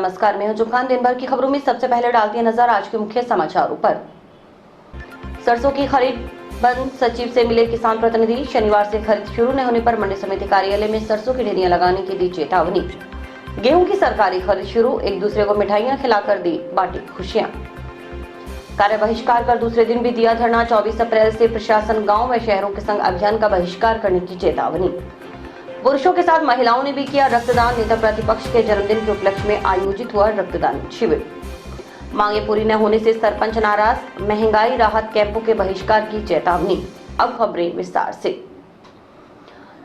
नमस्कार, मैं हूं जुखान। दिन भर की खबरों में सबसे पहले डालती है नजर आज के मुख्य समाचारों पर। सरसों की खरीद बंद, सचिव से मिले किसान प्रतिनिधि। शनिवार से खरीद शुरू न होने पर मंडी समिति कार्यालय में सरसों की ढेरियां लगाने की दी चेतावनी। गेहूं की सरकारी खरीद शुरू, एक दूसरे को मिठाइयां खिलाकर दी बांटी खुशियां। कार्य बहिष्कार कर दूसरे दिन भी दिया धरना। 24 अप्रैल से प्रशासन गाँव व शहरों के संग अभियान का बहिष्कार करने की चेतावनी। पुरुषों के साथ महिलाओं ने भी किया रक्तदान। नेता प्रतिपक्ष के जन्मदिन के उपलक्ष्य में आयोजित हुआ रक्तदान शिविर। मांगे पूरी न होने से सरपंच नाराज। महंगाई राहत कैंपों के बहिष्कार की चेतावनी। अब खबरें विस्तार से।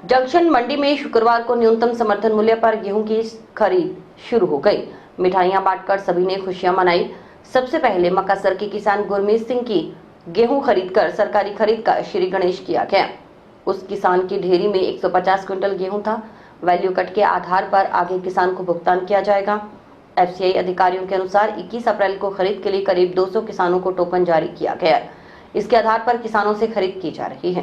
जंक्शन मंडी में शुक्रवार को न्यूनतम समर्थन मूल्य पर गेहूं की खरीद शुरू हो गई। मिठाइयां बांटकर सभी ने खुशियां मनाई। सबसे पहले मकासर के किसान गुरमीत सिंह की गेहूं खरीदकर सरकारी खरीद का श्री गणेश किया गया। उस किसान की ढेरी में 150 क्विंटल गेहूं था। वैल्यू कट के आधार पर आगे किसान को भुगतान किया जाएगा। एफसीआई अधिकारियों के अनुसार 21 अप्रैल को खरीद के लिए करीब 200 किसानों को टोकन जारी किया गया है। इसके आधार पर किसानों से खरीद की जा रही है।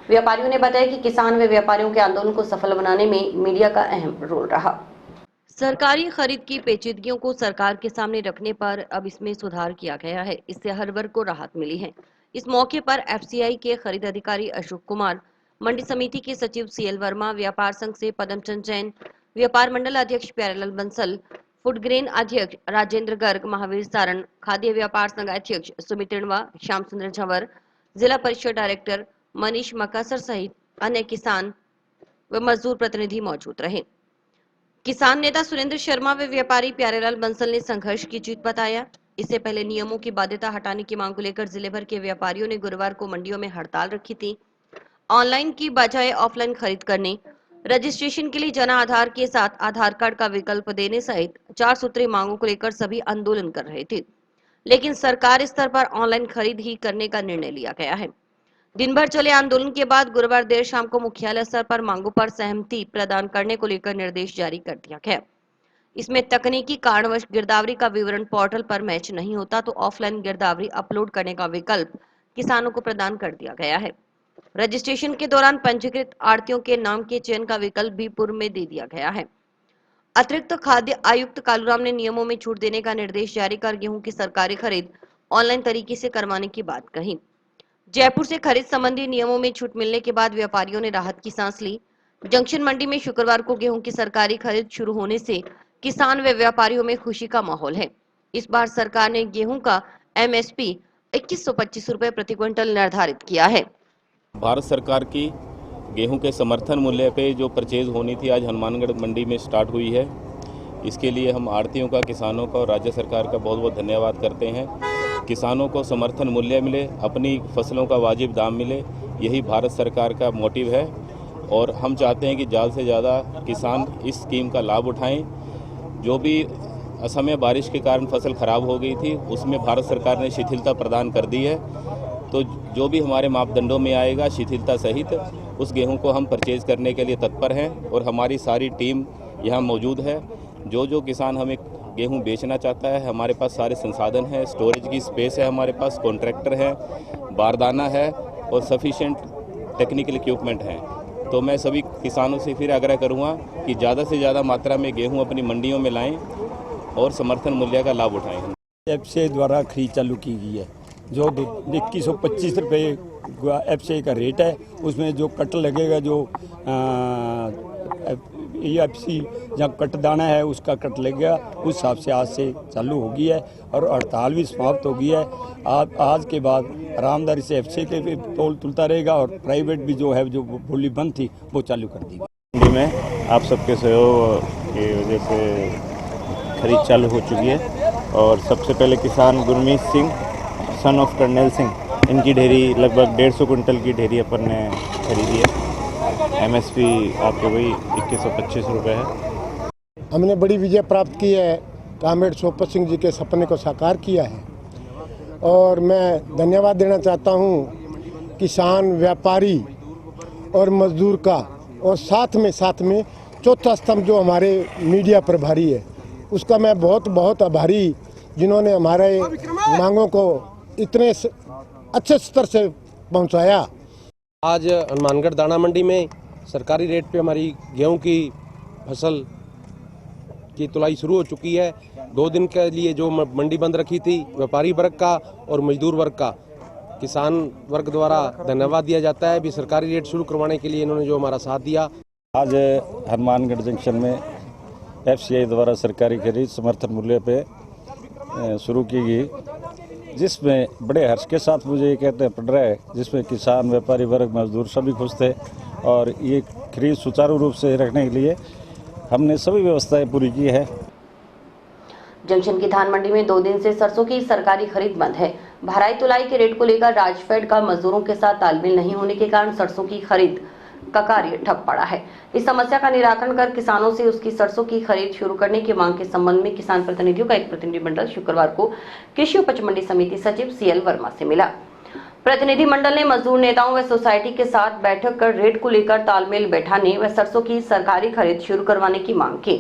व्यापारियों ने बताया कि किसान व व्यापारियों के आंदोलन को सफल बनाने में मीडिया का अहम रोल रहा। सरकारी खरीद की पेचीदगियों को सरकार के सामने रखने पर अब इसमें सुधार किया गया है। इससे हर वर्ग को राहत मिली है। इस मौके पर एफसीआई के खरीद अधिकारी अशोक कुमार, मंडी समिति के सचिव सीएल वर्मा, व्यापार संघ से पदमचंद जैन, व्यापार मंडल अध्यक्ष प्यारेलाल बंसल, फूड ग्रेन अध्यक्ष राजेंद्र गर्ग, महावीर सारण, खाद्य व्यापार संघ अध्यक्ष सुमित रिणवा, श्याम सुंदर झंवर, जिला परिषद डायरेक्टर मनीष मकासर सहित अन्य किसान व मजदूर प्रतिनिधि मौजूद रहे। किसान नेता सुरेंद्र शर्मा व व्यापारी प्यारेलाल बंसल ने संघर्ष की जीत बताया। इससे पहले नियमों की बाध्यता हटाने की मांग को लेकर जिले भर के व्यापारियों ने गुरुवार को मंडियों में हड़ताल रखी थी। ऑनलाइन की बजाय ऑफलाइन खरीद करने, रजिस्ट्रेशन के लिए जन आधार के साथ आधार कार्ड का विकल्प देने सहित 4 सूत्रीय मांगों को लेकर सभी आंदोलन कर रहे थे। लेकिन सरकार स्तर पर ऑनलाइन खरीद ही करने का निर्णय लिया गया है। दिन भर चले आंदोलन के बाद गुरुवार देर शाम को मुख्यालय स्तर पर मांगों पर सहमति प्रदान करने को लेकर निर्देश जारी कर दिया गया। इसमें तकनीकी कारणवश गिरदावरी का विवरण पोर्टल पर मैच नहीं होता तो ऑफलाइन गिरदावरी अपलोड करने का विकल्प किसानों को प्रदान कर दिया गया है। रजिस्ट्रेशन के दौरान पंजीकृत आढ़तियों के नाम के चयन का विकल्प भी पूर्व में दे दिया गया है। अतिरिक्त खाद्य आयुक्त कालूराम ने नियमों में छूट देने का निर्देश जारी कर गेहूं की सरकारी खरीद ऑनलाइन तरीके से करवाने की बात कही। जयपुर से खरीद संबंधी नियमों में छूट मिलने के बाद व्यापारियों ने राहत की सांस ली। जंक्शन मंडी में शुक्रवार को गेहूं की सरकारी खरीद शुरू होने से किसान व व्यापारियों में खुशी का माहौल है। इस बार सरकार ने गेहूं का एमएसपी 2125 रुपए प्रति क्विंटल निर्धारित किया है। भारत सरकार की गेहूं के समर्थन मूल्य पे जो परचेज होनी थी आज हनुमानगढ़ मंडी में स्टार्ट हुई है। इसके लिए हम आढ़तियों का, किसानों का और राज्य सरकार का बहुत बहुत धन्यवाद करते हैं। किसानों को समर्थन मूल्य मिले, अपनी फसलों का वाजिब दाम मिले, यही भारत सरकार का मोटिव है और हम चाहते हैं कि ज़्यादा से ज़्यादा किसान इस स्कीम का लाभ उठाएं। जो भी असमय बारिश के कारण फसल खराब हो गई थी उसमें भारत सरकार ने शिथिलता प्रदान कर दी है, तो जो भी हमारे मापदंडों में आएगा शिथिलता सहित उस गेहूं को हम परचेज करने के लिए तत्पर हैं और हमारी सारी टीम यहाँ मौजूद है। जो किसान हमें गेहूं बेचना चाहता है, हमारे पास सारे संसाधन हैं, स्टोरेज की स्पेस है, हमारे पास कॉन्ट्रैक्टर है, बारदाना है और सफिशिएंट टेक्निकल इक्विपमेंट हैं। तो मैं सभी किसानों से फिर आग्रह करूँगा कि ज़्यादा से ज़्यादा मात्रा में गेहूँ अपनी मंडियों में लाएँ और समर्थन मूल्य का लाभ उठाएँ। एफसीआई द्वारा खरीद चालू की गई है। जो 2125 रुपये एफसीआई का रेट है, उसमें जो कट लगेगा, जो एफसी जहाँ कट दाना है उसका कट लगेगा, उस हिसाब से आज से चालू हो गई है और हड़ताल भी समाप्त हो गई है। आज के बाद आरामदारी से एफसीआई के भी तोल तुलता रहेगा और प्राइवेट भी जो है, जो बोली बंद थी वो चालू कर दी। मंडी में आप सबके सहयोग की वजह से खरीद चालू हो चुकी है और सबसे पहले किसान गुरमीत सिंह सन ऑफ कर्नल सिंह, इनकी ढेरी लगभग 150 कुंटल की ढेरी अपन ने खरीदी है। एमएसपी आपके वही 2125 रुपये है। हमने बड़ी विजय प्राप्त की है। कामरेड सोपत सिंह जी के सपने को साकार किया है और मैं धन्यवाद देना चाहता हूँ किसान, व्यापारी और मजदूर का, और साथ में चौथा स्तंभ जो हमारे मीडिया प्रभारी है उसका मैं बहुत बहुत आभारी, जिन्होंने हमारे मांगों को इतने अच्छे स्तर से पहुंचाया। आज हनुमानगढ़ दाना मंडी में सरकारी रेट पे हमारी गेहूं की फसल की तुलाई शुरू हो चुकी है। 2 दिन के लिए जो मंडी बंद रखी थी, व्यापारी वर्ग का और मजदूर वर्ग का, किसान वर्ग द्वारा धन्यवाद दिया जाता है। भी सरकारी रेट शुरू करवाने के लिए इन्होंने जो हमारा साथ दिया। आज हनुमानगढ़ जंक्शन में FCI द्वारा सरकारी खरीद समर्थन मूल्य पे शुरू की गई, जिसमें बड़े हर्ष के साथ मुझे ये कहते पड़ रहा है, जिसमें किसान, व्यापारी वर्ग, मजदूर सभी खुश थे और ये खरीद सुचारू रूप से रखने के लिए हमने सभी व्यवस्थाएं पूरी की है। जंक्शन की धान मंडी में 2 दिन से सरसों की सरकारी खरीद बंद है। भराई तुलाई के रेट को लेकर राजफेड का मजदूरों के साथ तालमेल नहीं होने के कारण सरसों की खरीद का कार्य ठप पड़ा है। इस समस्या का निराकरण कर किसानों से उसकी सरसों की खरीद शुरू करने की मांग के संबंध में किसान प्रतिनिधियों का एक प्रतिनिधिमंडल शुक्रवार को कृषि उपज मंडी समिति सचिव CL वर्मा से मिला। प्रतिनिधिमंडल ने मजदूर नेताओं व सोसाइटी के साथ बैठक कर रेट को लेकर तालमेल बैठाने व सरसों की सरकारी खरीद शुरू करवाने की मांग की।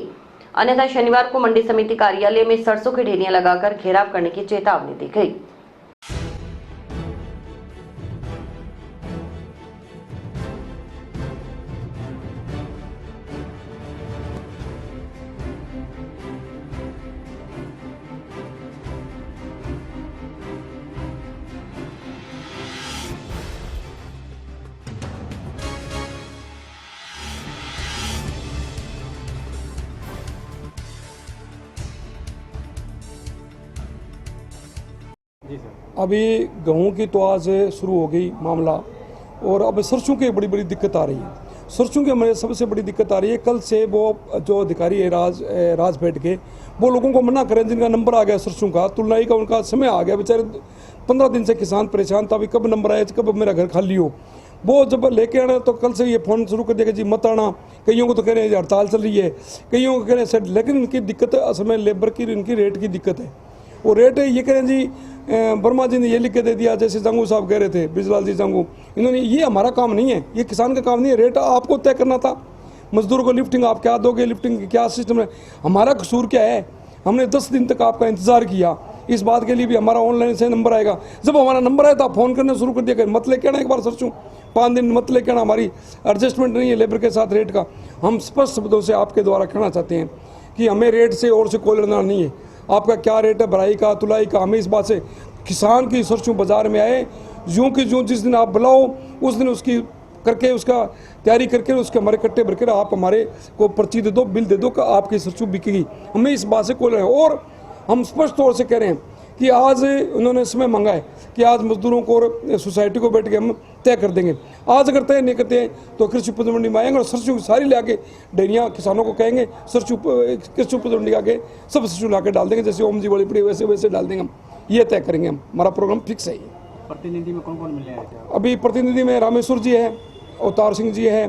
अन्यथा शनिवार को मंडी समिति कार्यालय में सरसों की ढेरियां लगाकर घेराव करने की चेतावनी दी गई। अभी गेहूं की तो आज शुरू हो गई मामला, और अब सरसों की बड़ी बड़ी दिक्कत आ रही है। सरसों की हमारे सबसे बड़ी दिक्कत आ रही है, कल से वो जो अधिकारी है राजफेड के, वो लोगों को मना करें जिनका नंबर आ गया सरसों का, तुलनाई का उनका समय आ गया। बेचारे 15 दिन से किसान परेशान था, अभी कब नंबर आया, कब मेरा घर खाली हो। वो जब लेके आना तो कल से ये फ़ोन शुरू कर दिया कि जी मत आना। कईयों को तो कह रहे हैं हड़ताल चल रही है, कईयों को कह रहे हैं सेट, लेकिन इनकी दिक्कत असल में लेबर की, इनकी रेट की दिक्कत है। वो रेट ये कह रहे हैं जी, वर्मा जी ने ये लिख के दे दिया, जैसे जंगू साहब कह रहे थे, बिजलाल जी जंगू, इन्होंने, ये हमारा काम नहीं है, ये किसान का काम नहीं है। रेट आपको तय करना था, मजदूर को लिफ्टिंग आप क्या दोगे, लिफ्टिंग क्या सिस्टम है, हमारा कसूर क्या है? हमने 10 दिन तक आपका इंतजार किया, इस बात के लिए भी हमारा ऑनलाइन से नंबर आएगा। जब हमारा नंबर आया तो फ़ोन करना शुरू कर दिया, मत लेके आना एक बार सरसों, 5 दिन मत लेके आना, हमारी एडजस्टमेंट नहीं है लेबर के साथ रेट का। हम स्पष्ट शब्दों से आपके द्वारा कहना चाहते हैं कि हमें रेट से और से कोई लेना नहीं है। आपका क्या रेट है भराई का, तुलाई का, हमें इस बात से, किसान की सरसों बाजार में आए, यूँ कि जो जिस दिन आप बुलाओ उस दिन उसकी करके, उसका तैयारी करके, उसके हमारे कट्टे भर कर आप हमारे को पर्ची दे दो, बिल दे दो कि आपकी सरसों बिकेगी। हमें इस बात से कोई लेना है। और हम स्पष्ट तौर से कह रहे हैं कि आज उन्होंने समय मांगा है कि आज मजदूरों को और सोसाइटी को बैठ के हम तय कर देंगे। आज अगर तय नहीं करते हैं तो कृषि उपज मंडी में आएंगे और सरसों सारी ला के डेयरियाँ किसानों को कहेंगे, सरसों कृषि उपज मंडी आके सब सरसों ला के डाल देंगे, जैसे ओम जी बड़ी पड़ी वैसे वैसे डाल देंगे। हम ये तय करेंगे, हम, हमारा प्रोग्राम फिक्स है। ये प्रतिनिधि में कौन कौन मिले हैं? अभी प्रतिनिधि में रामेश्वर जी है, अवतार सिंह जी है,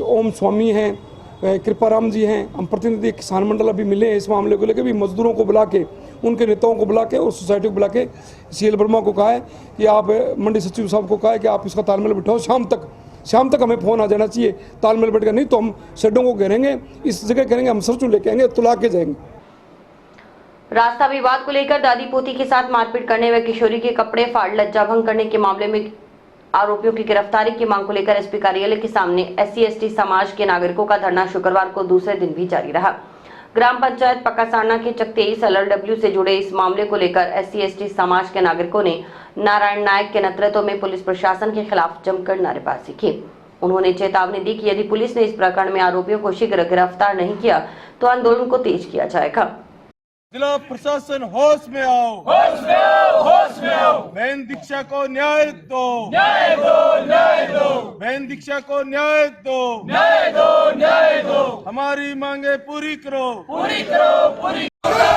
ओम स्वामी हैं, कृपाराम जी हैं। हम प्रतिनिधि किसान मंडल अभी मिले हैं इस मामले को लेकर भी, मजदूरों को बुला के, उनके नेताओं को बुला के और सोसाइटी को बुला के CL वर्मा को कहा है कि आप, मंडी सचिव साहब को कहा है कि आप इसका तालमेल बिठाओ। शाम तक हमें फ़ोन आ जाना चाहिए, तालमेल बैठ कर, नहीं तो हम शेडों को घेरेंगे, इस जगह करेंगे, हम सरसों लेके आएंगे, तुला के जाएंगे। रास्ता विवाद को लेकर दादी पोती के साथ मारपीट करने व किशोरी के कपड़े फाड़ लज्जा भंग करने के मामले में आरोपियों की गिरफ्तारी की मांग को लेकर SP कार्यालय के सामने SC/ST समाज के नागरिकों का धरना शुक्रवार को दूसरे दिन भी जारी रहा। ग्राम पंचायत पक्कासारना के चक 23 LRW से जुड़े इस मामले को लेकर SC/ST समाज के नागरिकों ने नारायण नायक के नेतृत्व में पुलिस प्रशासन के खिलाफ जमकर नारेबाजी की। उन्होंने चेतावनी दी कि यदि पुलिस ने इस प्रकरण में आरोपियों को शीघ्र गिरफ्तार नहीं किया तो आंदोलन को तेज किया जाएगा। जिला प्रशासन होश में आओ, होश में आओ, होश में आओ। बहन दीक्षा को न्याय दो, न्याय दो, न्याय दो। बहन दीक्षा को न्याय दो, न्याय दो, न्याय दो। हमारी मांगे पूरी करो, पूरी करो, पूरी करो।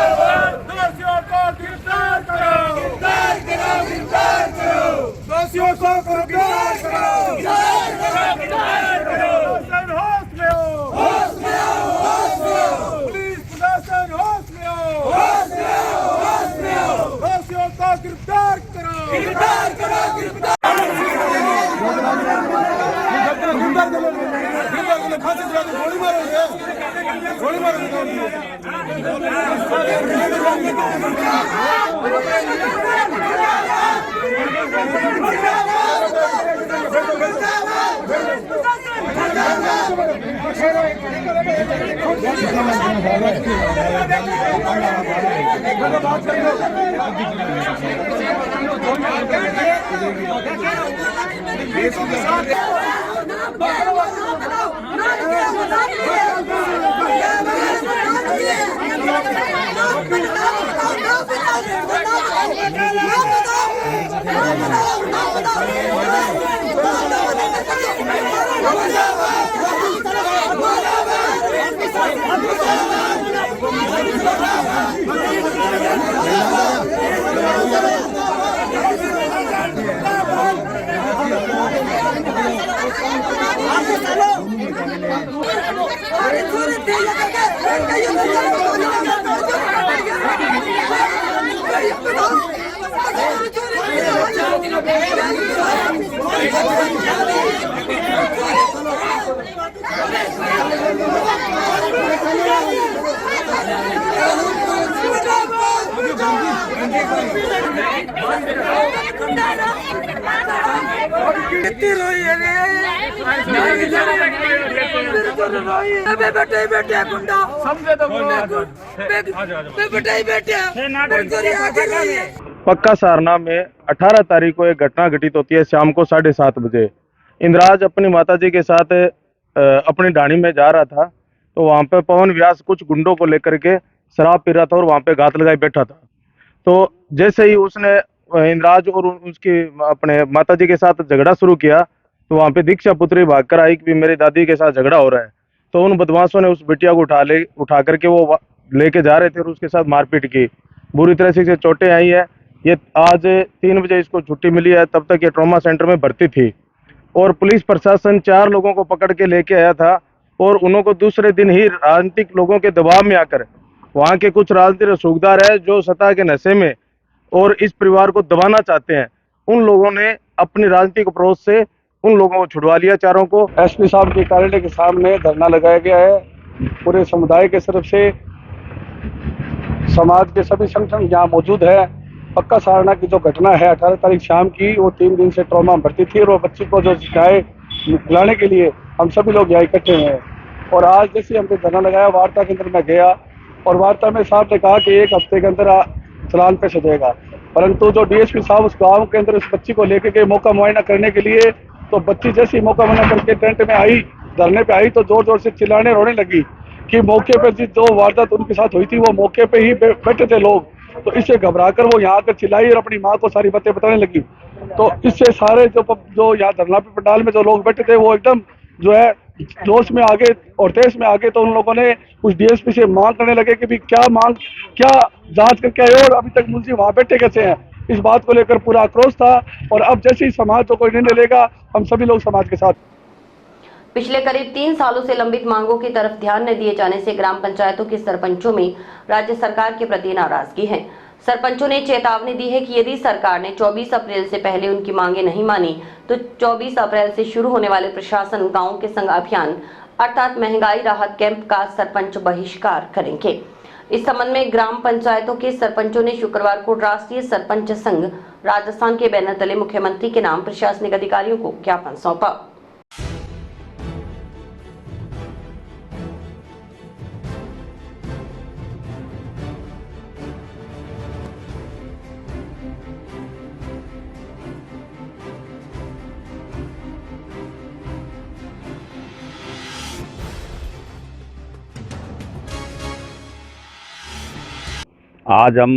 दोषियों को गिरफ्तार करो, गिरफ्तार करो, गिरफ्तार करो। दोषियों को गिरफ्तार करो, गिरफ्तार करो, गिरफ्तार करो। प्रशासन होश में आओ, होश में आओ, होश में आओ। पुलिस प्रशासन होश में आओ, होश में आओ, होश में आओ। दोषियों को गिरफ्तार करो, गिरफ्तार करो, गिरफ्तार फांसी दिला दो, गोली मारोगे, गोली मारोगे। पक्का सहारना में 18 तारीख को एक घटना घटित होती है शाम को 7:30 बजे। इंद्राज अपनी माताजी के साथ अपनी ढाणी में जा रहा था, तो वहां पे पवन व्यास कुछ गुंडों को लेकर के शराब पी रहा था और वहां पे घात लगाए बैठा था। तो जैसे ही उसने इंद्राज और उसकी अपने माताजी के साथ झगड़ा शुरू किया, तो वहां पे दीक्षा पुत्री भागकर आई कि मेरी दादी के साथ झगड़ा हो रहा है। तो उन बदमाशों ने उस बिटिया को उठा करके वो लेके जा रहे थे और उसके साथ मारपीट की। बुरी तरह से चोटें आई है। ये आज 3 बजे इसको छुट्टी मिली है, तब तक ये ट्रॉमा सेंटर में भर्ती थी। और पुलिस प्रशासन 4 लोगों को पकड़ के लेके आया था और उनको दूसरे दिन ही राजनीतिक लोगों के दबाव में आकर, वहाँ के कुछ राजनीतिक रसूखदार है जो सत्ता के नशे में और इस परिवार को दबाना चाहते हैं, उन लोगों ने अपनी राजनीतिक अप्रोच से उन लोगों को छुड़वा लिया चारों को। एसपी साहब के कार्यालय के सामने धरना लगाया गया है। पूरे समुदाय के तरफ से समाज के सभी संगठन यहाँ मौजूद है। पक्का सहारना की जो घटना है 18 तारीख शाम की, वो 3 दिन से ट्रॉमा भर्ती थी और वो बच्ची को जो चाय खिलाने के लिए हम सभी लोग यहाँ इकट्ठे हुए हैं। और आज जैसे हमने धरना लगाया, वार्ता के अंदर मैं गया और वार्ता में साहब ने कहा कि 1 हफ्ते के अंदर चलान पेश हो जाएगा। परंतु जो डीएसपी साहब उस गाँव के अंदर उस बच्ची को लेकर के मौका मुआयना करने के लिए, तो बच्ची जैसे ही मौका मुआयना करके टेंट में आई, धरने पे आई, तो जोर जोर से चिल्लाने रोने लगी कि मौके पे जो वारदात उनके साथ हुई थी वो मौके पे ही बैठे थे लोग। तो इससे घबराकर वो यहाँ आकर चिल्लाई और अपनी माँ को सारी बातें बताने लगी। तो इससे सारे जो यहाँ धरना पंडाल में जो लोग बैठे थे वो एकदम जो है जोश में आगे और तेज में आगे। तो उन लोगों ने उस डीएसपी से मांग करने लगे कि भी क्या जांच करके आए और अभी तक मुंशी वहाँ बैठे कैसे हैं। इस बात को लेकर पूरा आक्रोश था। और अब जैसे ही समाज को कोई निर्णय लेगा, हम सभी लोग समाज के साथ। पिछले करीब 3 सालों से लंबित मांगों की तरफ ध्यान न दिए जाने से ग्राम पंचायतों के सरपंचों में राज्य सरकार के प्रति नाराजगी है। सरपंचों ने चेतावनी दी है कि यदि सरकार ने 24 अप्रैल से पहले उनकी मांगें नहीं मानी तो 24 अप्रैल से शुरू होने वाले प्रशासन गांव के संग अभियान अर्थात महंगाई राहत कैंप का सरपंच बहिष्कार करेंगे। इस संबंध में ग्राम पंचायतों के सरपंचों ने शुक्रवार को राष्ट्रीय सरपंच संघ राजस्थान के बैनर तले मुख्यमंत्री के नाम प्रशासनिक अधिकारियों को ज्ञापन सौंपा। आज हम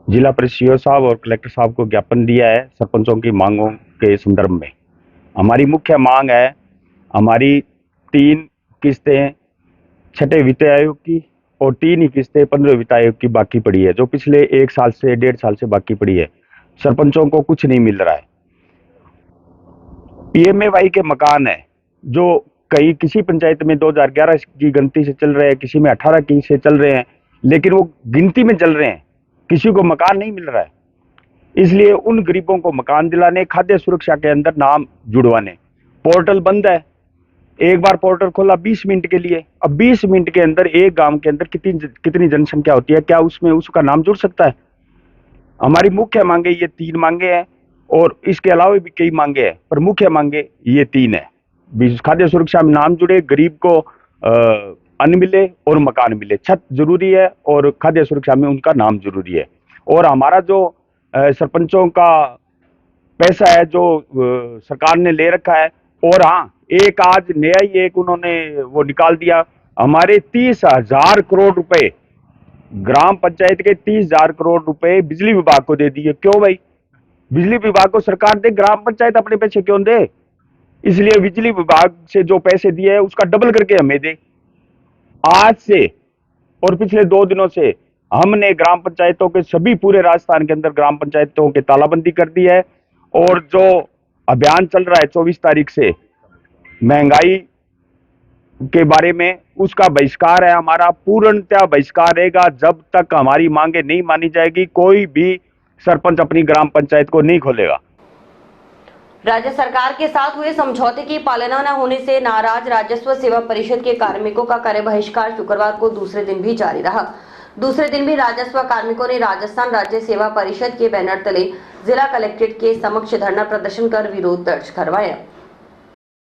जिला परिषद साहब और कलेक्टर साहब को ज्ञापन दिया है सरपंचों की मांगों के संदर्भ में। हमारी मुख्य मांग है, हमारी 3 किस्तें 6ठे वित्त आयोग की और 3 ही किस्तें 15वें वित्त आयोग की बाकी पड़ी है, जो पिछले 1 साल से 1.5 साल से बाकी पड़ी है। सरपंचों को कुछ नहीं मिल रहा है। PMAY के मकान है जो किसी पंचायत में 2011 की गिनती से चल रहे हैं, किसी में 18 की से चल रहे हैं, लेकिन वो गिनती में चल रहे हैं, किसी को मकान नहीं मिल रहा है। इसलिए उन गरीबों को मकान दिलाने, खाद्य सुरक्षा के अंदर नाम जुड़वाने। पोर्टल बंद है, एक बार पोर्टल खोला 20 मिनट के लिए, अब 20 मिनट के अंदर एक गांव के अंदर कितनी जनसंख्या होती है, क्या उसमें उसका नाम जुड़ सकता है? हमारी मुख्य मांगे ये 3 मांगे हैं और इसके अलावा भी कई मांगे हैं, पर मुख्य मांगे ये 3 है। खाद्य सुरक्षा में नाम जुड़े, गरीब को अन्न मिले और मकान मिले। छत जरूरी है और खाद्य सुरक्षा में उनका नाम जरूरी है। और हमारा जो सरपंचों का पैसा है जो सरकार ने ले रखा है, और हाँ, एक आज नया ही एक उन्होंने वो निकाल दिया, हमारे 30,000 करोड़ रुपए ग्राम पंचायत के 30,000 करोड़ रुपए बिजली विभाग को दे दिए। क्यों भाई? बिजली विभाग को सरकार दे, ग्राम पंचायत अपने पैसे क्यों दे? इसलिए बिजली विभाग से जो पैसे दिए है उसका डबल करके हमें दे। आज से और पिछले 2 दिनों से हमने ग्राम पंचायतों के सभी पूरे राजस्थान के अंदर ग्राम पंचायतों के तालाबंदी कर दी है, और जो अभियान चल रहा है 24 तारीख से महंगाई के बारे में, उसका बहिष्कार है। हमारा पूर्णतः बहिष्कार रहेगा जब तक हमारी मांगे नहीं मानी जाएगी। कोई भी सरपंच अपनी ग्राम पंचायत को नहीं खोलेगा। राज्य सरकार के साथ हुए समझौते की पालना न होने से नाराज राजस्व सेवा परिषद के कार्मिकों का कार्य बहिष्कार शुक्रवार को दूसरे दिन भी जारी रहा। दूसरे दिन भी राजस्व कार्मिकों ने राजस्थान राज्य सेवा परिषद के बैनर तले जिला कलेक्ट्रेट के समक्ष धरना प्रदर्शन कर विरोध दर्ज करवाया।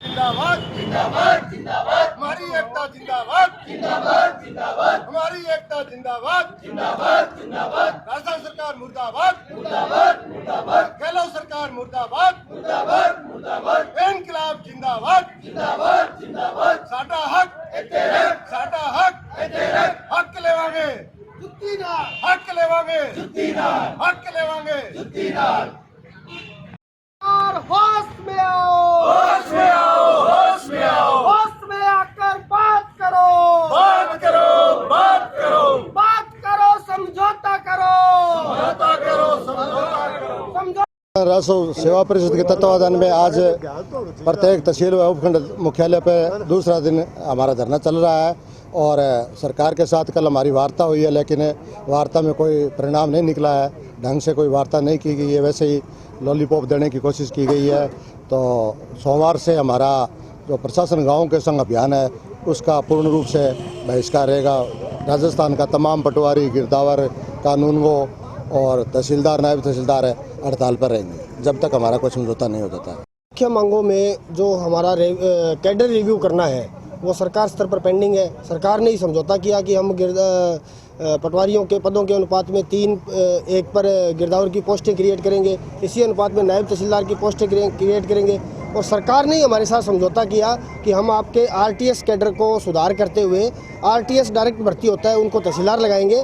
जिंदाबाद जिंदाबाद जिंदाबाद, हमारी एकता जिंदाबाद जिंदाबाद जिंदाबाद, हमारी एकता जिंदाबाद जिंदाबाद जिंदाबाद, राजस्थान सरकार मुर्दाबाद मुर्दाबाद मुर्दाबाद, गहलोत सरकार मुर्दाबाद मुर्दाबाद मुर्दाबाद, इनकलाब जिंदाबाद जिंदाबाद जिंदाबाद, साडा हक साडा हक लेवांगे जुत्ती नाल, हक लेवांगे जुत्ती नाल, हक लेवांगे जुत्ती नाल। और होश में आओ, होश में आओ, होश में आओ, होश में आकर बात करो, बात करो, बात करो, बात करो, समझौता करो, समझौता करो, समझौता करो, समझौता। राजस्व सेवा परिषद के तत्वावधान में आज प्रत्येक तहसील व उपखंड मुख्यालय पर दूसरा दिन हमारा धरना चल रहा है, और सरकार के साथ कल हमारी वार्ता हुई है, लेकिन वार्ता में कोई परिणाम नहीं निकला है। ढंग से कोई वार्ता नहीं की गई है, वैसे ही लॉलीपॉप देने की कोशिश की गई है। तो सोमवार से हमारा जो प्रशासन गाँव के संग अभियान है उसका पूर्ण रूप से बहिष्कार रहेगा। राजस्थान का तमाम पटवारी, गिरदावर, कानूनगो और तहसीलदार, नायब तहसीलदार हड़ताल पर रहेंगे जब तक हमारा कोई समझौता नहीं हो जाता है। मुख्य मांगों में जो हमारा कैडर रिव्यू करना है वो सरकार स्तर पर पेंडिंग है। सरकार ने ही समझौता किया कि हम पटवारियों के पदों के अनुपात में 3:1 पर गिरदावर की पोस्टें क्रिएट करेंगे, इसी अनुपात में नायब तहसीलदार की पोस्टें क्रिएट करेंगे। और सरकार ने ही हमारे साथ समझौता किया कि हम आपके आरटीएस कैडर को सुधार करते हुए, आरटीएस डायरेक्ट भर्ती होता है उनको तहसीलदार लगाएंगे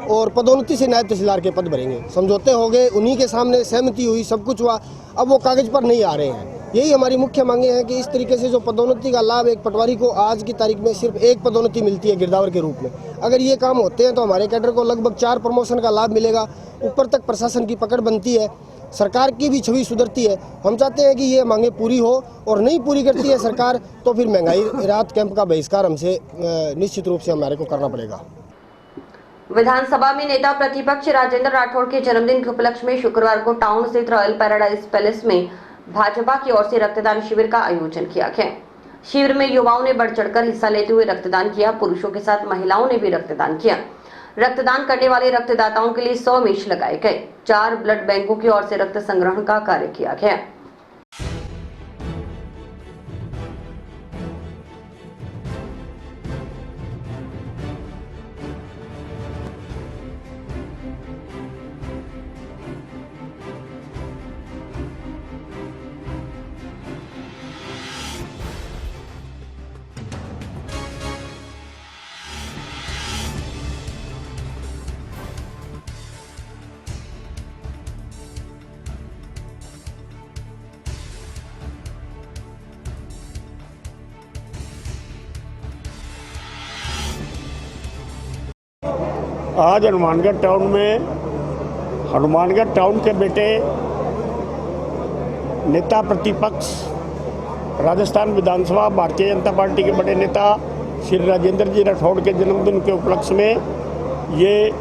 और पदोन्नति से नायब तहसीलदार के पद भरेंगे। समझौते हो गए, उन्हीं के सामने सहमति हुई, सब कुछ हुआ, अब वो कागज़ पर नहीं आ रहे हैं। यही हमारी मुख्य मांगे हैं कि इस तरीके से जो पदोन्नति का लाभ एक पटवारी को आज की तारीख में सिर्फ एक पदोन्नति मिलती है गिरदावर के रूप में, अगर ये काम होते हैं तो हमारे कैडर को लगभग 4 प्रमोशन का लाभ मिलेगा। ऊपर तक प्रशासन की पकड़ बनती है, सरकार की भी छवि सुधरती है। हम चाहते हैं कि ये मांगे पूरी हो, और नहीं पूरी करती है सरकार तो फिर महंगाई राहत कैंप का बहिष्कार हमसे निश्चित रूप से हमारे को करना पड़ेगा। विधानसभा में नेता प्रतिपक्ष राजेंद्र राठौड़ के जन्मदिन के उपलक्ष्य में शुक्रवार को टाउन स्थित रॉयल पैराडाइज पैलेस में भाजपा की ओर से रक्तदान शिविर का आयोजन किया गया। शिविर में युवाओं ने बढ़ चढ़कर हिस्सा लेते हुए रक्तदान किया। पुरुषों के साथ महिलाओं ने भी रक्तदान किया। रक्तदान करने वाले रक्तदाताओं के लिए 100 मेज लगाए गए। 4 ब्लड बैंकों की ओर से रक्त संग्रहण का कार्य किया गया। आज हनुमानगढ़ टाउन के बेटे नेता प्रतिपक्ष राजस्थान विधानसभा भारतीय जनता पार्टी के बड़े नेता श्री राजेंद्र जी राठौड़ के जन्मदिन के उपलक्ष्य में ये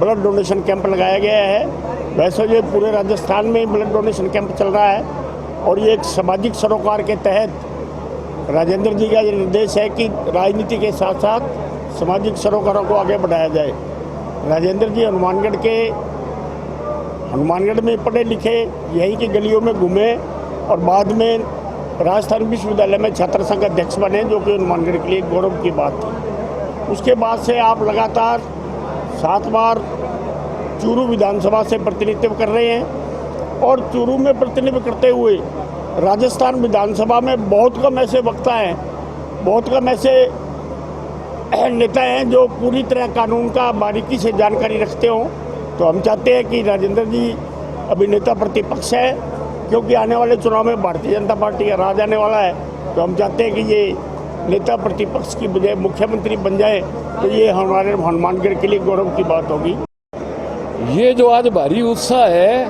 ब्लड डोनेशन कैंप लगाया गया है। वैसे ये पूरे राजस्थान में ब्लड डोनेशन कैंप चल रहा है, और ये एक सामाजिक सरोकार के तहत राजेंद्र जी का ये निर्देश है कि राजनीति के साथ साथ सामाजिक सरोकारों को आगे बढ़ाया जाए। राजेंद्र जी हनुमानगढ़ में पढ़े लिखे, यहीं की गलियों में घूमे और बाद में राजस्थान विश्वविद्यालय में छात्र संघ अध्यक्ष बने, जो कि हनुमानगढ़ के लिए गौरव की बात थी। उसके बाद से आप लगातार 7 बार चूरू विधानसभा से प्रतिनिधित्व कर रहे हैं और चूरू में प्रतिनिधित्व करते हुए राजस्थान विधानसभा में बहुत कम ऐसे वक्ता हैं, बहुत कम ऐसे नेता हैं जो पूरी तरह कानून का बारीकी से जानकारी रखते हों। तो हम चाहते हैं कि राजेंद्र जी अभी नेता प्रतिपक्ष है, क्योंकि आने वाले चुनाव में भारतीय जनता पार्टी का राज आने वाला है। तो हम चाहते हैं कि ये नेता प्रतिपक्ष की बजाय मुख्यमंत्री बन जाए, तो ये हमारे हनुमानगढ़ के लिए गौरव की बात होगी। ये जो आज भारी उत्साह है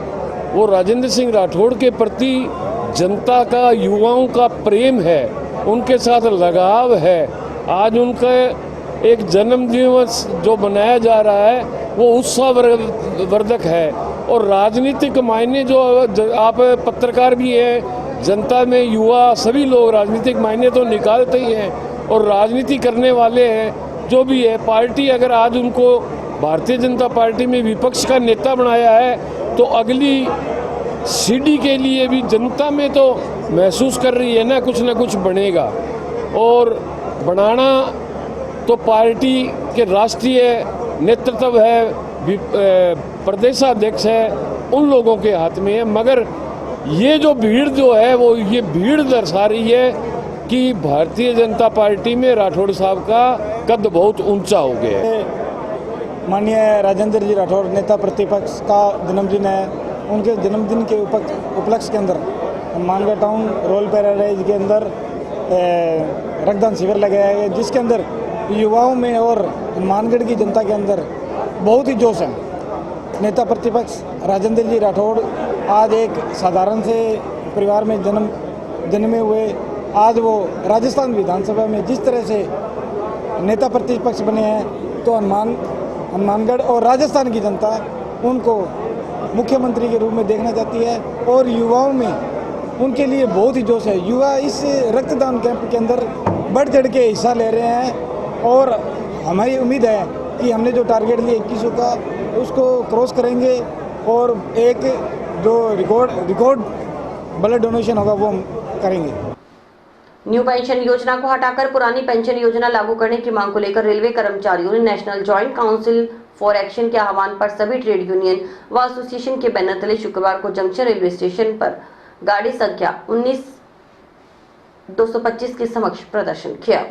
वो राजेंद्र सिंह राठौड़ के प्रति जनता का, युवाओं का प्रेम है, उनके साथ लगाव है। आज उनका एक जन्म दिवस जो मनाया जा रहा है वो उत्साहवर्धक है। और राजनीतिक मायने जो आप पत्रकार भी हैं, जनता में युवा सभी लोग राजनीतिक मायने तो निकालते ही हैं और राजनीति करने वाले हैं जो भी है। पार्टी अगर आज उनको भारतीय जनता पार्टी में विपक्ष का नेता बनाया है तो अगली सीढ़ी के लिए भी जनता में तो महसूस कर रही है ना कुछ बनेगा। और बनाना तो पार्टी के राष्ट्रीय नेतृत्व है, प्रदेशाध्यक्ष है, उन लोगों के हाथ में है। मगर ये जो भीड़ जो है वो ये भीड़ दर्शा रही है कि भारतीय जनता पार्टी में राठौड़ साहब का कद बहुत ऊंचा हो गया है। माननीय राजेंद्र जी राठौड़ नेता प्रतिपक्ष का जन्मदिन है। उनके जन्मदिन के उपलक्ष्य के अंदर हनुमानगढ़ टाउन रोल पैराडाइज के अंदर रक्तदान शिविर लगाया गया, जिसके अंदर युवाओं में और हनुमानगढ़ की जनता के अंदर बहुत ही जोश है। नेता प्रतिपक्ष राजेंद्र जी राठौड़ आज एक साधारण से परिवार में जन्मे हुए आज वो राजस्थान विधानसभा में जिस तरह से नेता प्रतिपक्ष बने हैं, तो हनुमानगढ़ और राजस्थान की जनता उनको मुख्यमंत्री के रूप में देखना चाहती है और युवाओं में उनके लिए बहुत ही जोश है। युवा इस रक्तदान कैंप के अंदर बढ़ चढ़ के हिस्सा ले रहे हैं और हमारी उम्मीद है कि हमने जो टारगेट लिया 2100 का उसको क्रॉस करेंगे और एक जो रिकॉर्ड ब्लड डोनेशन होगा वो हम करेंगे। न्यू पेंशन योजना को हटाकर पुरानी पेंशन योजना लागू करने की मांग को लेकर रेलवे कर्मचारियों ने national joint council for action के आह्वान पर सभी ट्रेड यूनियन व एसोसिएशन के बैनर तले शुक्रवार को जंक्शन रेलवे स्टेशन पर गाड़ी संख्या 19-225 के समक्ष प्रदर्शन किया।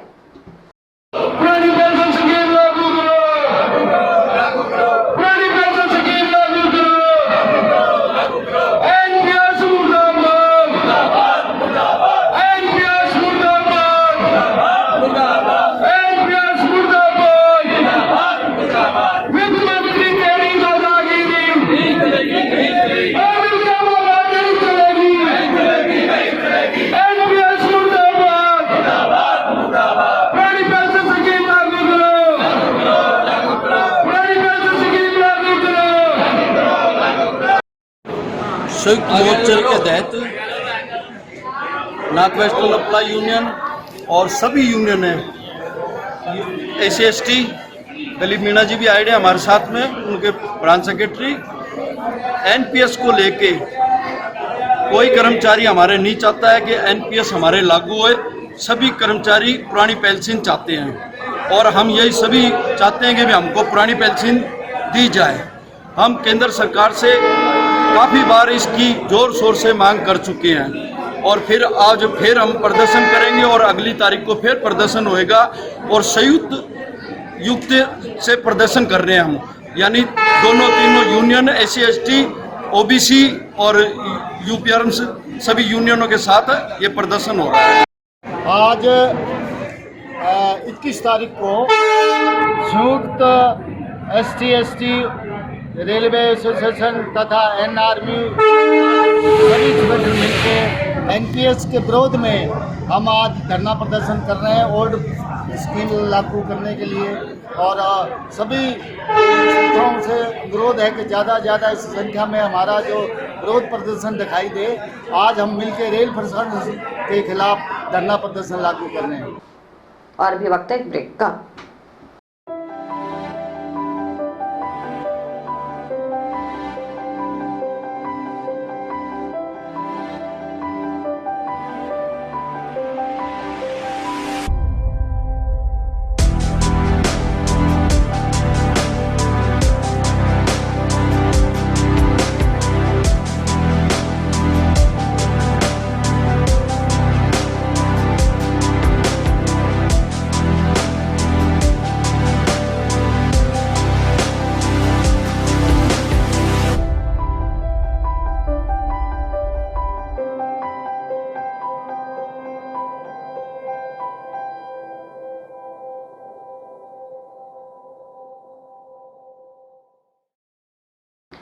संयुक्त मोर्चल के तहत नॉर्थ वेस्टर्न अप्लाई यूनियन और सभी यूनियन है, SC/ST दलीप मीणा जी भी आए हैं हमारे साथ में, उनके ब्रांच सेक्रेटरी। NPS को लेके कोई कर्मचारी हमारे नहीं चाहता है कि NPS हमारे लागू होए। सभी कर्मचारी पुरानी पेंशन चाहते हैं और हम यही सभी चाहते हैं कि भी हमको पुरानी पेंशन दी जाए। हम केंद्र सरकार से काफ़ी बार इसकी जोर शोर से मांग कर चुके हैं और फिर आज फिर हम प्रदर्शन करेंगे और अगली तारीख को फिर प्रदर्शन होएगा और संयुक्त युक्त से प्रदर्शन कर रहे हैं हम, यानी तीनों यूनियन SC/ST OBC और UPRM सभी यूनियनों के साथ ये प्रदर्शन हो रहा है। आज 21 तारीख को संयुक्त ST/ST रेलवे एसोसिएशन तथा NRMU सभी संगठन मिलकर NPS के विरोध में हम आज धरना प्रदर्शन कर रहे हैं ओल्ड स्कीम लागू करने के लिए। और सभी संस्थाओं से अनुरोध है कि ज़्यादा से ज़्यादा इस संख्या में हमारा जो विरोध प्रदर्शन दिखाई दे। आज हम मिलकर रेल प्रशासन के खिलाफ धरना प्रदर्शन लागू कर रहे हैं। और भी वक्त है एक ब्रेक का।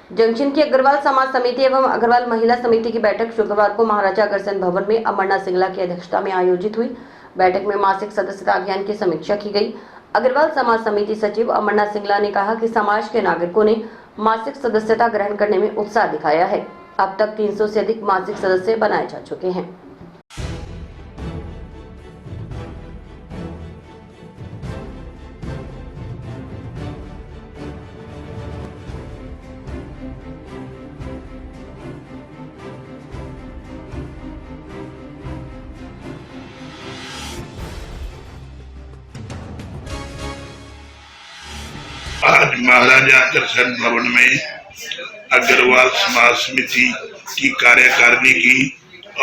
जंक्शन की अग्रवाल समाज समिति एवं अग्रवाल महिला समिति की बैठक शुक्रवार को महाराजा अग्रसेन भवन में अमरनाथ सिंगला की अध्यक्षता में आयोजित हुई। बैठक में मासिक सदस्यता अभियान की समीक्षा की गई। अग्रवाल समाज समिति सचिव अमरनाथ सिंगला ने कहा कि समाज के नागरिकों ने मासिक सदस्यता ग्रहण करने में उत्साह दिखाया है। अब तक 300 से अधिक मासिक सदस्य बनाए जा चुके हैं। आज महाराजा अग्रसेन भवन में अग्रवाल समाज समिति की कार्यकारिणी की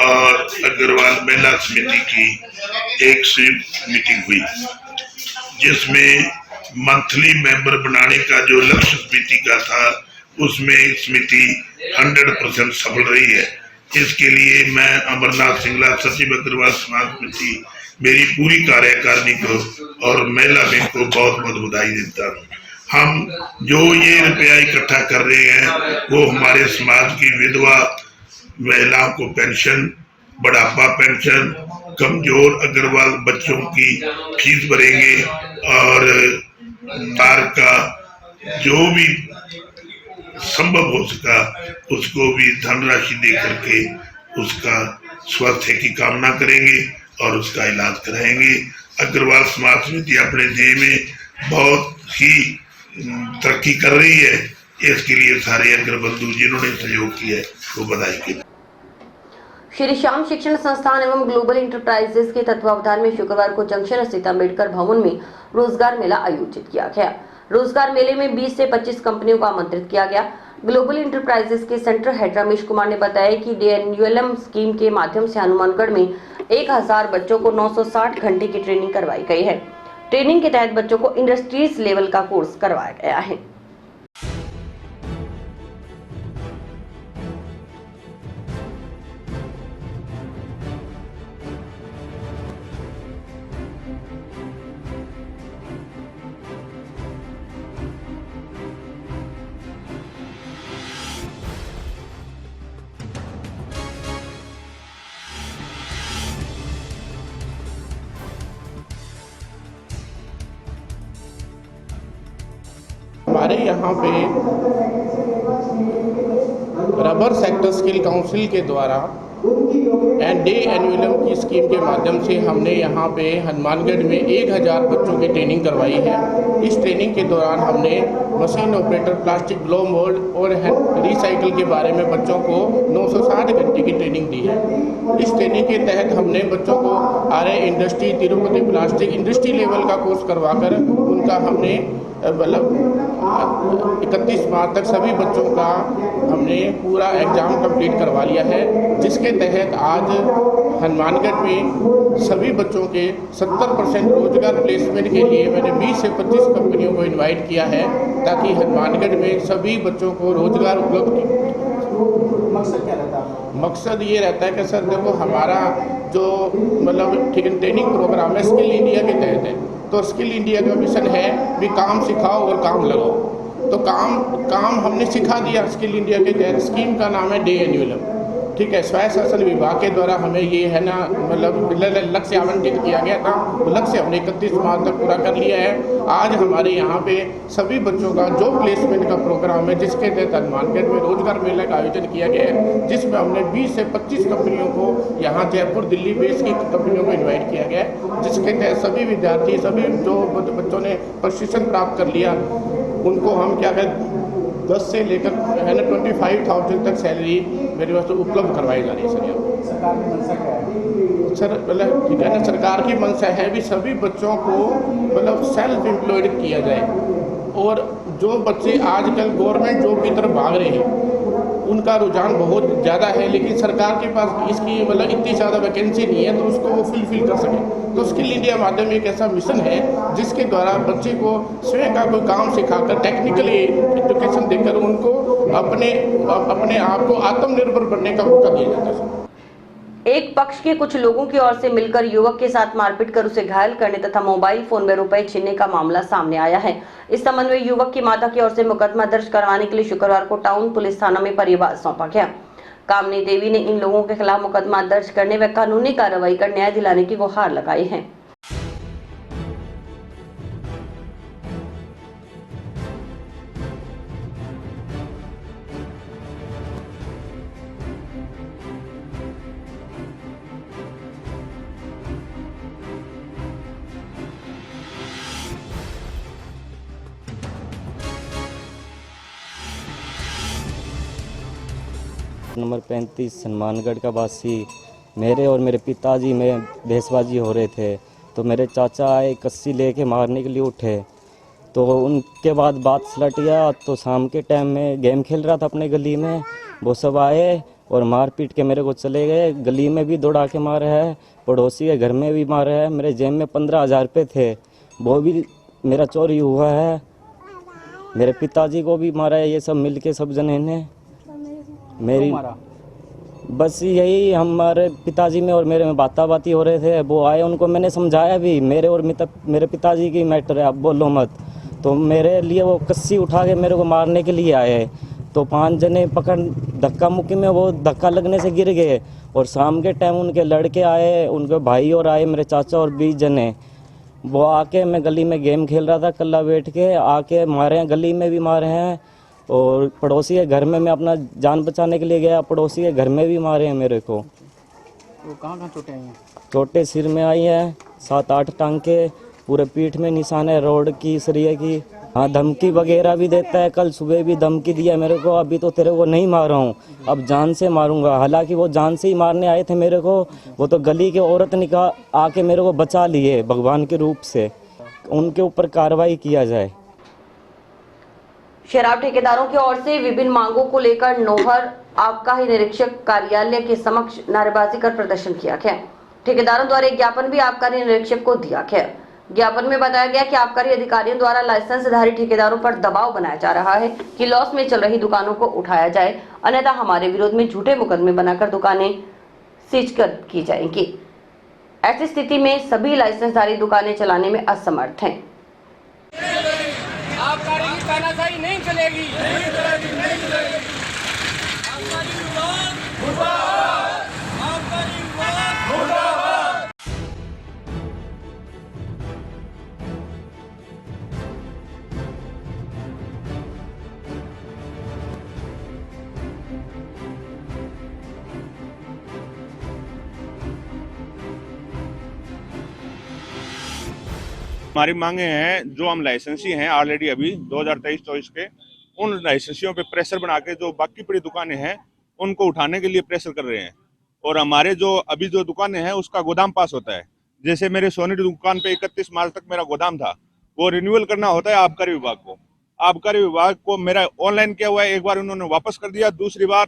और अग्रवाल महिला समिति की एक संयुक्त मीटिंग हुई, जिसमें मंथली मेंबर बनाने का जो लक्ष्य समिति का था उसमें समिति 100% सफल रही है। इसके लिए मैं अमरनाथ सिंगला सचिव अग्रवाल समाज समिति मेरी पूरी कार्यकारिणी को और महिला बैंक को बहुत बहुत बधाई देता हूँ। हम जो ये रुपया इकट्ठा कर रहे हैं वो हमारे समाज की विधवा महिलाओं को पेंशन, बुढ़ापा पेंशन, कमजोर अग्रवाल बच्चों की फीस भरेंगे और बार का जो भी संभव हो सका उसको भी धनराशि दे करके उसका स्वास्थ्य की कामना करेंगे और उसका इलाज कराएंगे। अग्रवाल समाज समिति अपने ध्येय में बहुत ही तरक्की कर रही है। इसके लिए सारे अग्रबंधु जिन्होंने सहयोग किया है वो बधाई के। श्री श्याम शिक्षण संस्थान एवं ग्लोबल इंटरप्राइजेस के तत्वावधान में शुक्रवार को जंक्शन स्थित अम्बेडकर भवन में रोजगार मेला आयोजित किया गया। रोजगार मेले में 20 से 25 कंपनियों को आमंत्रित किया गया। ग्लोबल इंटरप्राइजेस के सेंटर हेड रमेश कुमार ने बताया कि DNULM स्कीम के माध्यम से हनुमानगढ़ में 1000 बच्चों को 960 घंटे की ट्रेनिंग करवाई गई है। ट्रेनिंग के तहत बच्चों को इंडस्ट्रीज लेवल का कोर्स करवाया गया है। हमारे यहाँ पे रबर सेक्टर स्किल काउंसिल के द्वारा DNULM की स्कीम के माध्यम से हमने यहाँ पे हनुमानगढ़ में 1000 बच्चों की ट्रेनिंग करवाई है। इस ट्रेनिंग के दौरान हमने machine operator, plastic blow mould और रिसाइकिल के बारे में बच्चों को 960 घंटे की ट्रेनिंग दी है। इस ट्रेनिंग के तहत हमने बच्चों को RI industry, Tirupati plastic industry level का कोर्स करवाकर उनका हमने मतलब 31 मार्च तक सभी बच्चों का हमने पूरा एग्ज़ाम कंप्लीट करवा लिया है, जिसके तहत आज हनुमानगढ़ में सभी बच्चों के 70% रोजगार प्लेसमेंट के लिए मैंने 20 से 25 कंपनियों को इनवाइट किया है, ताकि हनुमानगढ़ में सभी बच्चों को रोजगार उपलब्ध मकसद क्या रहता है? मकसद ये रहता है कि सर देखो हमारा जो मतलब ट्रेनिंग प्रोग्राम है स्किल इंडिया के तहत है, तो स्किल इंडिया का मिशन है भी काम सिखाओ और काम लगाओ। तो काम हमने सिखा दिया स्किल इंडिया के तहत। स्कीम का नाम है DNULM, ठीक है। स्वयं शासन विभाग के द्वारा हमें ये है ना मतलब लक्ष्य आवंटित किया गया था, वो लक्ष्य हमने 31 मार्च तक पूरा कर लिया है। आज हमारे यहाँ पे सभी बच्चों का जो प्लेसमेंट का प्रोग्राम है, जिसके तहत हनुमानगढ़ में रोजगार मेला का आयोजन किया गया है, जिसमें हमने 20 से 25 कंपनियों को यहाँ जयपुर, दिल्ली बेस की कंपनियों को इन्वाइट किया गया है, जिसके तहत सभी विद्यार्थी, सभी जो बच्चों ने प्रशिक्षण प्राप्त कर लिया उनको हम क्या कहते 10 से लेकर है ना 25,000 तक सैलरी मेरे पास उपलब्ध करवाई जा रही है। सर यहाँ सरकार की मंशा क्या है? सर मतलब ठीक है ना, सरकार की मंशा है भी सभी बच्चों को मतलब सेल्फ एम्प्लॉयड किया जाए, और जो बच्चे आजकल गवर्नमेंट जॉब की तरफ भाग रहे हैं उनका रुझान बहुत ज़्यादा है, लेकिन सरकार के पास इसकी मतलब इतनी ज़्यादा वैकेंसी नहीं है तो उसको वो फुलफिल कर सके। तो स्किल इंडिया माध्यम एक ऐसा मिशन है जिसके द्वारा बच्चे को स्वयं का कोई काम सिखाकर, टेक्निकली एजुकेशन देकर उनको अपने आप को आत्मनिर्भर बनने का मौका दिया जाता है। एक पक्ष के कुछ लोगों की ओर से मिलकर युवक के साथ मारपीट कर उसे घायल करने तथा मोबाइल फोन में रुपए छीनने का मामला सामने आया है। इस संबंध में युवक की माता की ओर से मुकदमा दर्ज करवाने के लिए शुक्रवार को टाउन पुलिस थाना में परिवार सौंपा गया। कामनी देवी ने इन लोगों के खिलाफ मुकदमा दर्ज करने व कानूनी कार्रवाई कर न्याय दिलाने की गुहार लगाई है। नंबर 35 हनुमानगढ़ का वासी मेरे और मेरे पिताजी में बहसबाजी हो रहे थे, तो मेरे चाचा आए कस्सी लेके मारने के लिए उठे, तो उनके बाद बात सलट गया। तो शाम के टाइम में गेम खेल रहा था अपने गली में, वो सब आए और मार पीट के मेरे को चले गए। गली में भी दौड़ा के मारे है, पड़ोसी के घर में भी मारे है। मेरे जेब में 15,000 रुपये थे, वो भी मेरा चोरी हुआ है। मेरे पिताजी को भी मारा है। ये सब मिल के सब जने ने मेरी बस यही, हमारे पिताजी में और मेरे में बाती हो रहे थे। वो आए, उनको मैंने समझाया भी, मेरे और मेरे पिताजी की मैटर है, आप बोलो मत। तो मेरे लिए वो कस्सी उठा के मेरे को मारने के लिए आए। तो 5 जने पकड़ धक्का मुक्की में वो धक्का लगने से गिर गए। और शाम के टाइम उनके लड़के आए, उनके भाई और आए, मेरे चाचा और 20 जने। वो आके, मैं गली में गेम खेल रहा था कल्ला बैठ के, आके मारे हैं, गली में भी मारे हैं। और पड़ोसी के घर में मैं अपना जान बचाने के लिए गया, पड़ोसी के घर में भी मारे हैं मेरे को। वो कहाँ चोटें आई हैं? चोटें सिर में आई हैं, 7-8 टांके, पूरे पीठ में निशान है रोड की, सरिये की। हाँ, धमकी वगैरह भी देता है। कल सुबह भी धमकी दिया मेरे को, अभी तो तेरे को नहीं मार रहा हूँ, अब जान से मारूंगा। हालांकि वो जान से ही मारने आए थे मेरे को। वो तो गली के औरत निकाल आके मेरे को बचा लिए भगवान के रूप से। उनके ऊपर कार्रवाई किया जाए। शराब ठेकेदारों की ओर से विभिन्न मांगों को लेकर नौहर आबकारी निरीक्षक कार्यालय के समक्ष नारेबाजी कर प्रदर्शन किया गया। ठेकेदारों द्वारा एक ज्ञापन भी आबकारी निरीक्षक को दिया गया। ज्ञापन में बताया गया कि आबकारी अधिकारियों द्वारा लाइसेंसधारी ठेकेदारों पर दबाव बनाया जा रहा है कि लॉस में चल रही दुकानों को उठाया जाए, अन्यथा हमारे विरोध में झूठे मुकदमे बनाकर दुकानें सीज कर की जाएंगी। ऐसी स्थिति में सभी लाइसेंसधारी दुकानें चलाने में असमर्थ हैं। आबकारी की तानाशाही नहीं चलेगी। हमारी मांगे हैं, जो हम लाइसेंसी हैं ऑलरेडी अभी 2023-24 के, उन लाइसेंसियों पे प्रेशर बना के जो बाकी पड़ी दुकानें हैं उनको उठाने के लिए प्रेशर कर रहे हैं। और हमारे जो अभी जो दुकानें हैं उसका गोदाम पास होता है। जैसे मेरे सोनी दुकान पे 31 मार्च तक मेरा गोदाम था, वो रिन्यूअल करना होता है आबकारी विभाग को। आबकारी विभाग को मेरा ऑनलाइन किया हुआ है, एक बार उन्होंने वापस कर दिया, दूसरी बार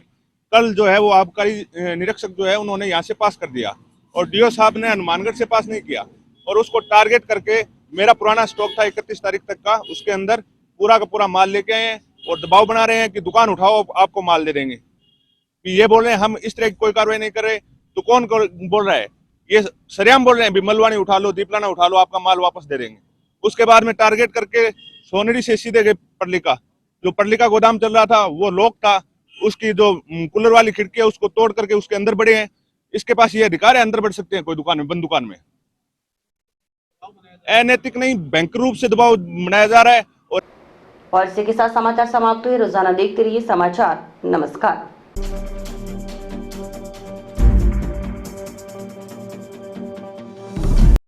कल जो है वो आबकारी निरीक्षक जो है उन्होंने यहाँ से पास कर दिया और डीओ साहब ने हनुमानगढ़ से पास नहीं किया। और उसको टारगेट करके मेरा पुराना स्टॉक था 31 तारीख तक का, उसके अंदर पूरा का पूरा माल लेके आए हैं और दबाव बना रहे हैं कि दुकान उठाओ आपको माल दे देंगे। ये बोल रहे हैं हम इस तरह की कोई कार्रवाई नहीं कर रहे, तो कौन बोल रहा है? ये सरेआम बोल रहे हैं भी मलवानी उठा लो, दीपलाना उठा लो, आपका माल वापस दे देंगे। उसके बाद में टारगेट करके सोनेरी से सीधे गए पर्लिका, जो पर्लिका गोदाम चल रहा था वो लॉक था, उसकी जो कूलर वाली खिड़की है उसको तोड़ करके उसके अंदर बढ़े हैं। इसके पास ये अधिकार है अंदर बढ़ सकते हैं कोई दुकान में, बंद दुकान में। अनैतिक नहीं, बैंक रूप से दबाव बनाया जा रहा है। और इसी के साथ समाचार समाप्त हुए। रोजाना देखते रहिए समाचार। नमस्कार।